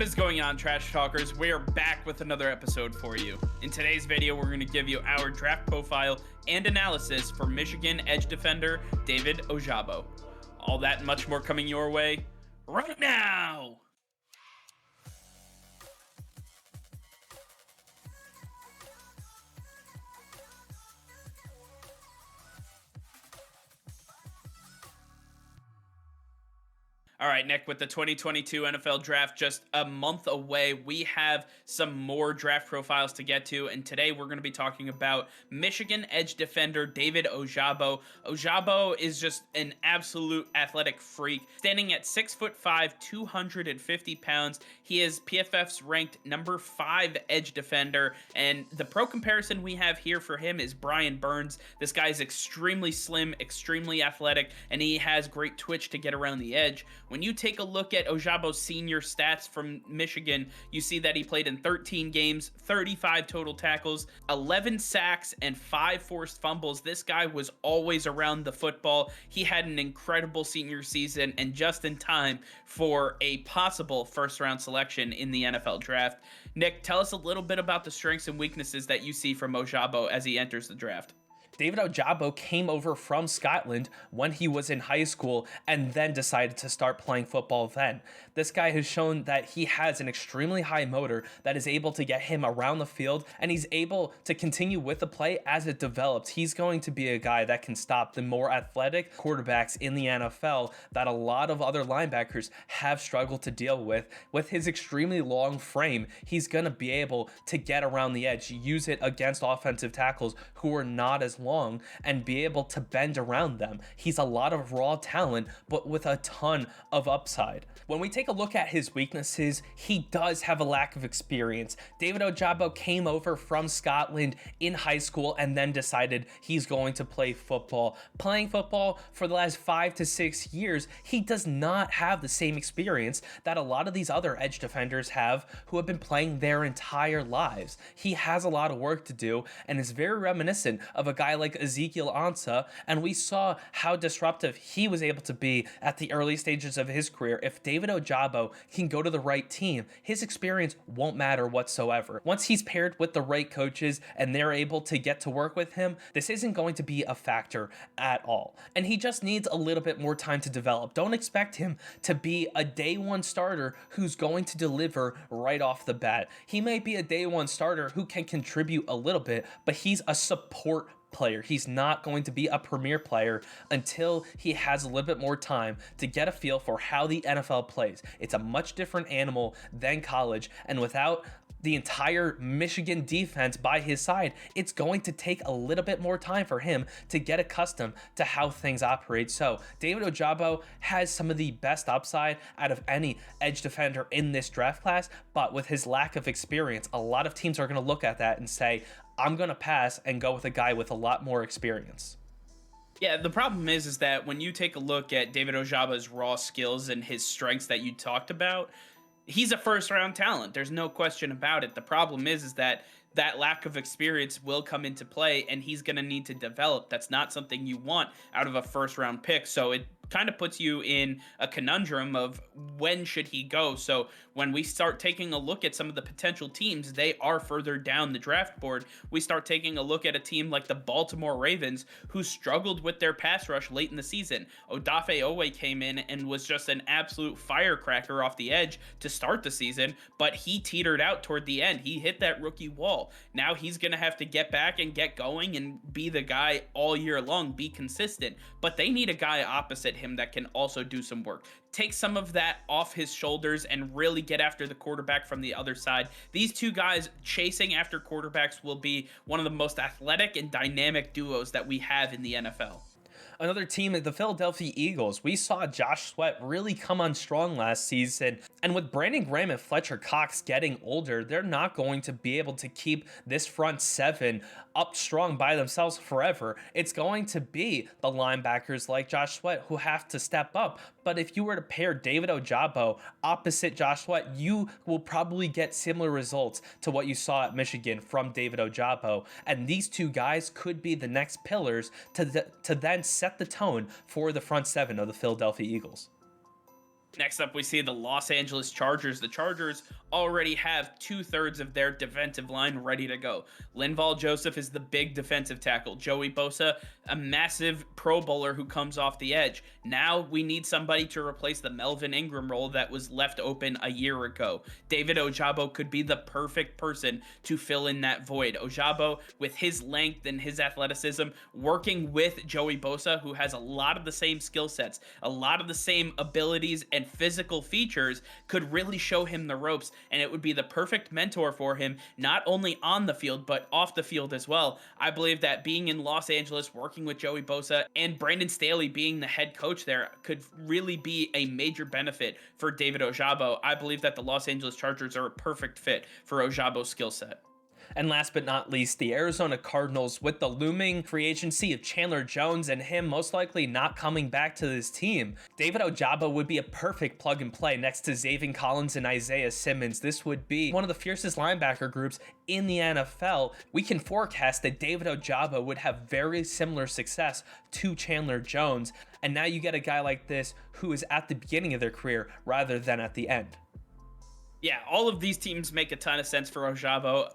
What is going on, Trash Talkers? We are back with another episode for you. In today's video, we're going to give you our draft profile and analysis for Michigan edge defender David Ojabo. All that and much more coming your way right now! All right, Nick, with the 2022 NFL Draft just a month away, we have some more draft profiles to get to, and today we're going to be talking about Michigan edge defender David Ojabo. Ojabo is just an absolute athletic freak, standing at 6'5", 250 pounds. He is PFF's ranked number 5 edge defender, and the pro comparison we have here for him is Brian Burns. This guy is extremely slim, extremely athletic, and he has great twitch to get around the edge. When you take a look at Ojabo's senior stats from Michigan, you see that he played in 13 games, 35 total tackles, 11 sacks, and 5 forced fumbles. This guy was always around the football. He had an incredible senior season and just in time for a possible first-round selection in the NFL Draft. Nick, tell us a little bit about the strengths and weaknesses that you see from Ojabo as he enters the draft. David Ojabo came over from Scotland when he was in high school and then decided to start playing football then. This guy has shown that he has an extremely high motor that is able to get him around the field, and he's able to continue with the play as it develops. He's going to be a guy that can stop the more athletic quarterbacks in the NFL that a lot of other linebackers have struggled to deal with. With his extremely long frame, he's going to be able to get around the edge, use it against offensive tackles who are not as long, and be able to bend around them. He's a lot of raw talent, but with a ton of upside. When we take a look at his weaknesses, he does have a lack of experience. David Ojabo came over from Scotland in high school and then decided he's going to play football. Playing football for the last 5 to 6 years, he does not have the same experience that a lot of these other edge defenders have who have been playing their entire lives. He has a lot of work to do and is very reminiscent of a guy like Ezekiel Ansah, and we saw how disruptive he was able to be at the early stages of his career. If David Ojabo can go to the right team, his experience won't matter whatsoever. Once he's paired with the right coaches and they're able to get to work with him, this isn't going to be a factor at all. And he just needs a little bit more time to develop. Don't expect him to be a day one starter who's going to deliver right off the bat. He may be a day one starter who can contribute a little bit, but he's a support player. He's not going to be a premier player until he has a little bit more time to get a feel for how the NFL plays. It's a much different animal than college, and without the entire Michigan defense by his side, it's going to take a little bit more time for him to get accustomed to how things operate. So David Ojabo has some of the best upside out of any edge defender in this draft class, but with his lack of experience, a lot of teams are going to look at that and say, I'm going to pass and go with a guy with a lot more experience. Yeah, the problem is that when you take a look at David Ojabo's raw skills and his strengths that you talked about, he's a first-round talent. There's no question about it. The problem is that lack of experience will come into play, and he's going to need to develop. That's not something you want out of a first-round pick, so it kind of puts you in a conundrum of when should he go. So when we start taking a look at some of the potential teams, they are further down the draft board. We start taking a look at a team like the Baltimore Ravens, who struggled with their pass rush late in the season. Odafe Oweh came in and was just an absolute firecracker off the edge to start the season, but he teetered out toward the end. He hit that rookie wall. Now he's going to have to get back and get going and be the guy all year long, be consistent, but they need a guy opposite him that can also do some work. Take some of that off his shoulders and really get after the quarterback from the other side. These two guys chasing after quarterbacks will be one of the most athletic and dynamic duos that we have in the NFL. Another team, the Philadelphia Eagles. We saw Josh Sweat really come on strong last season, and with Brandon Graham and Fletcher Cox getting older, they're not going to be able to keep this front seven up strong by themselves forever. It's going to be the linebackers like Josh Sweat who have to step up. But if you were to pair David Ojabo opposite Josh Sweat, you will probably get similar results to what you saw at Michigan from David Ojabo. And these two guys could be the next pillars to then set the tone for the front seven of the Philadelphia Eagles. Next up, we see the Los Angeles Chargers. The Chargers already have 2/3 of their defensive line ready to go. Linval Joseph is the big defensive tackle. Joey Bosa, a massive Pro Bowler who comes off the edge. Now we need somebody to replace the Melvin Ingram role that was left open a year ago. David Ojabo could be the perfect person to fill in that void. Ojabo, with his length and his athleticism, working with Joey Bosa, who has a lot of the same skill sets, a lot of the same abilities and physical features, could really show him the ropes, and it would be the perfect mentor for him, not only on the field but off the field as well. I believe that being in Los Angeles, working with Joey Bosa, and Brandon Staley being the head coach there could really be a major benefit for David Ojabo. I believe that the Los Angeles Chargers are a perfect fit for Ojabo's skill set. And last but not least, the Arizona Cardinals, with the looming free agency of Chandler Jones and him most likely not coming back to this team. David Ojabo would be a perfect plug and play next to Zaven Collins and Isaiah Simmons. This would be one of the fiercest linebacker groups in the NFL. We can forecast that David Ojabo would have very similar success to Chandler Jones. And now you get a guy like this who is at the beginning of their career rather than at the end. Yeah, all of these teams make a ton of sense for Ojabo.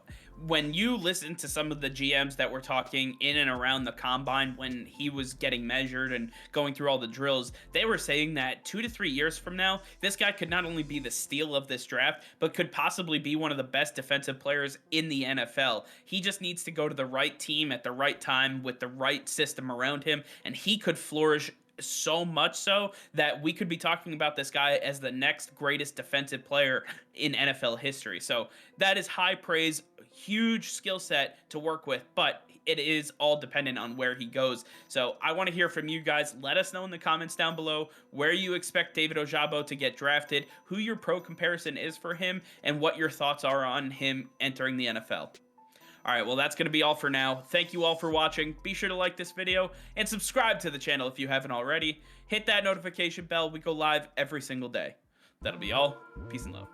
When you listen to some of the GMs that were talking in and around the combine when he was getting measured and going through all the drills, they were saying that 2 to 3 years from now, this guy could not only be the steal of this draft, but could possibly be one of the best defensive players in the NFL. He just needs to go to the right team at the right time with the right system around him, and he could flourish so much so that we could be talking about this guy as the next greatest defensive player in NFL history. So that is high praise, huge skill set to work with, but it is all dependent on where he goes. So I want to hear from you guys. Let us know in the comments down below where you expect David Ojabo to get drafted, who your pro comparison is for him, and what your thoughts are on him entering the NFL. All right, well, that's going to be all for now. Thank you all for watching. Be sure to like this video and subscribe to the channel if you haven't already. Hit that notification bell. We go live every single day. That'll be all. Peace and love.